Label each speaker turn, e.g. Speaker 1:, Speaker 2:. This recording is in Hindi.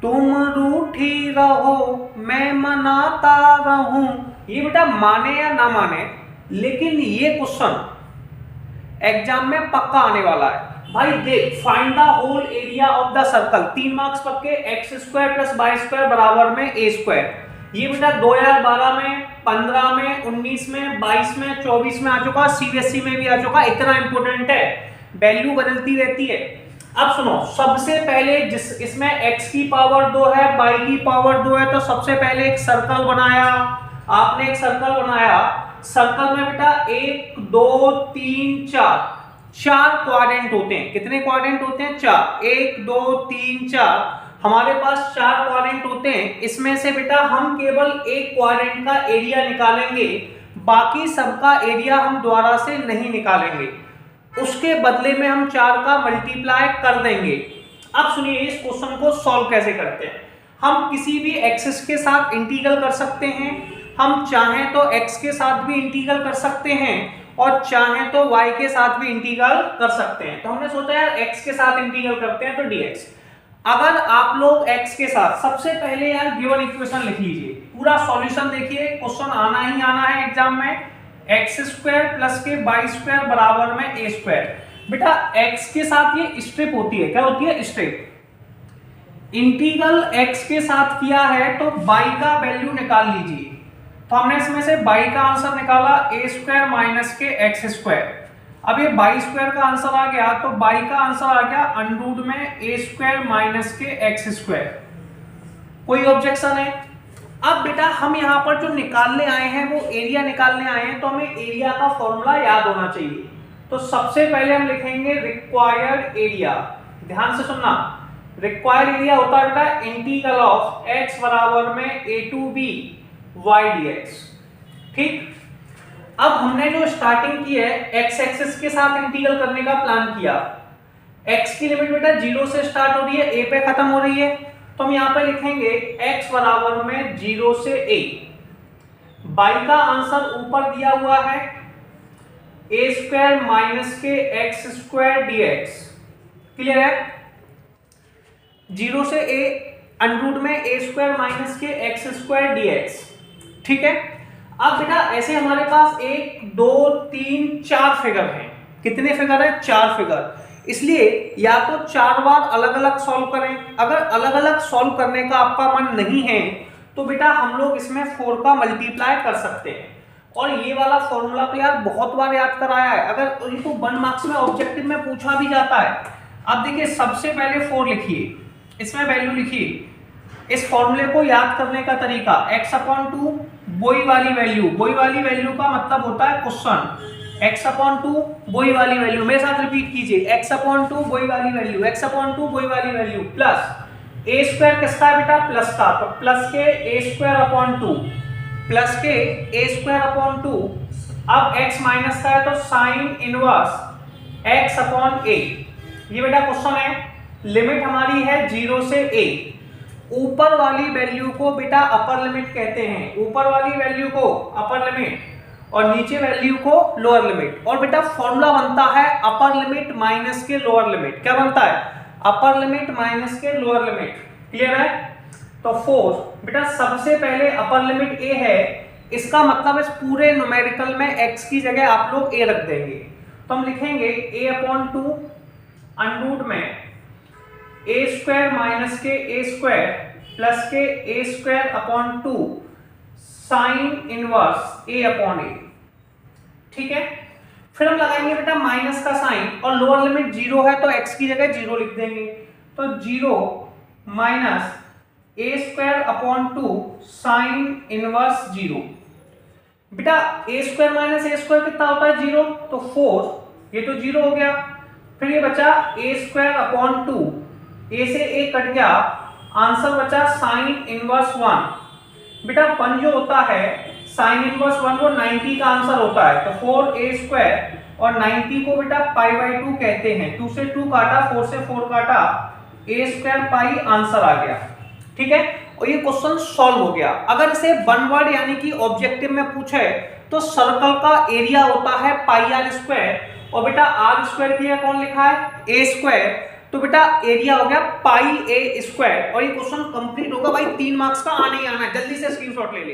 Speaker 1: तुम रूठी रहो मैं मनाता रहूं। ये बेटा माने या ना माने, लेकिन ये क्वेश्चन एग्जाम में पक्का आने वाला है। भाई देख, find the whole area of the circle, 3 marks पक्के, x square plus y square बराबर में ए स्क्वायर। ये बेटा 2012 में, 15 में, 19 में, 22 में, 24 में आ चुका, सीबीएसई में भी आ चुका। इतना इंपोर्टेंट है, वैल्यू बदलती रहती है। अब सुनो, सबसे पहले जिस इसमें x की पावर 2 है, y की पावर 2 है, तो सबसे पहले एक सर्कल बनाया। आपने एक सर्कल बनाया, सर्कल में बेटा 1 2 3 4 क्वाड्रेंट होते हैं। कितने क्वाड्रेंट होते हैं? 4। 1 2 3 4, हमारे पास 4 क्वाड्रेंट होते हैं। इसमें से बेटा हम केवल एक क्वाड्रेंट का एरिया निकालेंगे, बाकी सबका एरिया हम दोबारा से नहीं निकालेंगे। उसके बदले में हम 4 का मल्टीप्लाई कर देंगे। अब सुनिए इस क्वेश्चन को सॉल्व कैसे करते हैं। हम किसी भी एक्सिस के साथ इंटीग्रल कर सकते हैं, हम चाहें तो x के साथ भी इंटीग्रल कर सकते हैं, और चाहें तो y के साथ भी इंटीग्रल कर सकते हैं। तो हमने सोचा यार x के साथ इंटीग्रल करते हैं, तो dx। अगर आप लोग x के साथ, सबसे पहले यार गिवन इक्वेशन लिख लीजिए, पूरा सॉल्यूशन देखिए, क्वेश्चन आना ही आना है एग्जाम में। एक्स स्क्वायर प्लस के वाई स्क्वायर बराबर में ए स्क्वायर। बेटा x के साथ ये स्ट्रिप होती है, क्या होती है? स्ट्रिप। इंटीग्रल x के साथ किया है तो y का वैल्यू निकाल लीजिए। तो हमने इसमें से y का आंसर निकाला ए स्क्वायर माइनस के एक्स स्क्वायर। अब ये y स्क्वायर का आंसर आ गया, तो y का आंसर आ गया अंडर में ए स्क्वायर माइनस के एक्स स्क्वायर। कोई ऑब्जेक्शन है? अब बेटा हम यहाँ पर जो निकालने आए हैं वो एरिया निकालने आए हैं, तो हमें एरिया का फॉर्मूला याद होना चाहिए। तो सबसे पहले हम लिखेंगे रिक्वायर्ड एरिया। ध्यान से सुनना, रिक्वायर्ड एरिया होता है बेटा इंटीग्रल ऑफ x बराबर में a to b y dx। ठीक, अब हमने जो स्टार्टिंग की है x एक्सिस के साथ इंटीग्रल करने का प्लान किया। x की लिमिट बेटा 0 से स्टार्ट हो रही है, a पे खत्म हो रही है, तो हम यहाँ पे लिखेंगे x बराबर में 0 से a। y का आंसर ऊपर दिया हुआ है a स्क्वायर माइनस के एक्स स्क्वायर dx। क्लियर है? 0 से a अंडर में a स्क्वायर माइनस के एक्स स्क्वायर dx। ठीक है, अब बेटा ऐसे हमारे पास 1 2 3 4 फिगर हैं। कितने फिगर है? 4 फिगर। इसलिए या तो 4 बार अलग अलग सॉल्व करें। अगर अलग अलग सॉल्व करने का आपका मन नहीं है तो बेटा हम लोग इसमें 4 का मल्टीप्लाई कर सकते हैं। और ये वाला फॉर्मूला तो यार बहुत बार याद कराया है, अगर इनको 1 मार्क्स में ऑब्जेक्टिव में पूछा भी जाता है। अब देखिए सबसे पहले 4 लिखिए, इसमें वैल्यू लिखिए। इस फॉर्मूले को याद करने का तरीका x/2 वही वाली वैल्यू, वही वाली वैल्यू का मतलब होता है क्वेश्चन। x/2 वही वाली वैल्यू, मेरे साथ रिपीट कीजिए, x/2 वही वाली वैल्यू, x/2 वही वाली वैल्यू, प्लस ए स्क्वायर किसका है बेटा? प्लस का, तो प्लस के ए स्क्वायर अपॉन 2, प्लस के ए स्क्वायर अपॉन 2। अब x माइनस का है तो sine inverse x upon a। ये बेटा क्वेश्चन है, लिमिट हमारी है 0 से a। ऊपर वाली वैल्यू को बेटा अपर लिमिट कहते हैं, ऊपर वाली वैल्यू को अपर लिमिट और नीचे वैल्यू को लोअर लिमिट। और बेटा फॉर्मूला बनता है अपर लिमिट माइनस के लोअर लिमिट। क्या बनता है? अपर लिमिट माइनस के लोअर लिमिट। क्लियर है? तो 4 बेटा सबसे पहले अपर लिमिट a है, इसका मतलब इस पूरे न्यूमेरिकल में x की जगह आप लोग a रख देंगे। तो हम लिखेंगे a/2 अंडर में ए स्क्वायर माइनस के ए स्क्वायर प्लस के a square upon 2 sine inverse a upon a। ठीक है, फिर हम लगाएंगे बेटा माइनस का साइन, और लोअर लिमिट 0 है तो x की जगह 0 लिख देंगे। तो 0 माइनस ए स्क्वायर अपॉन 2 साइन इनवर्स 0। बेटा ए स्क्वायर माइनस ए स्क्वायर कितना होता है? 0, तो 4, ये तो 0 हो गया। फिर ये बचा ए स्क्वायर अपॉन 2, ए से ए कट गया, आंसर बचा साइन इनवर्स 1। बेटा 1 जो होता है साइन इनवर्स 1 वो 90 का आंसर होता है। तो 4a स्क्वायर और 90 को बेटा π/2 कहते हैं। 2 से 2 काटा, 4 से 4 काटा, a स्क्वायर पाई आंसर आ गया। ठीक है, और ये क्वेश्चन सॉल्व हो गया। अगर इसे 1 वर्ड यानी कि ऑब्जेक्टिव में पूछे तो सर्कल का एरिया होता है πr स्क्वायर, और बेटा r स्क्वायर की कौन लिखा है? a square. तो बेटा एरिया हो गया पाई ए स्क्वायर और ये क्वेश्चन कंप्लीट होगा भाई 3 मार्क्स का आने ही आना है, जल्दी से स्क्रीनशॉट ले ले।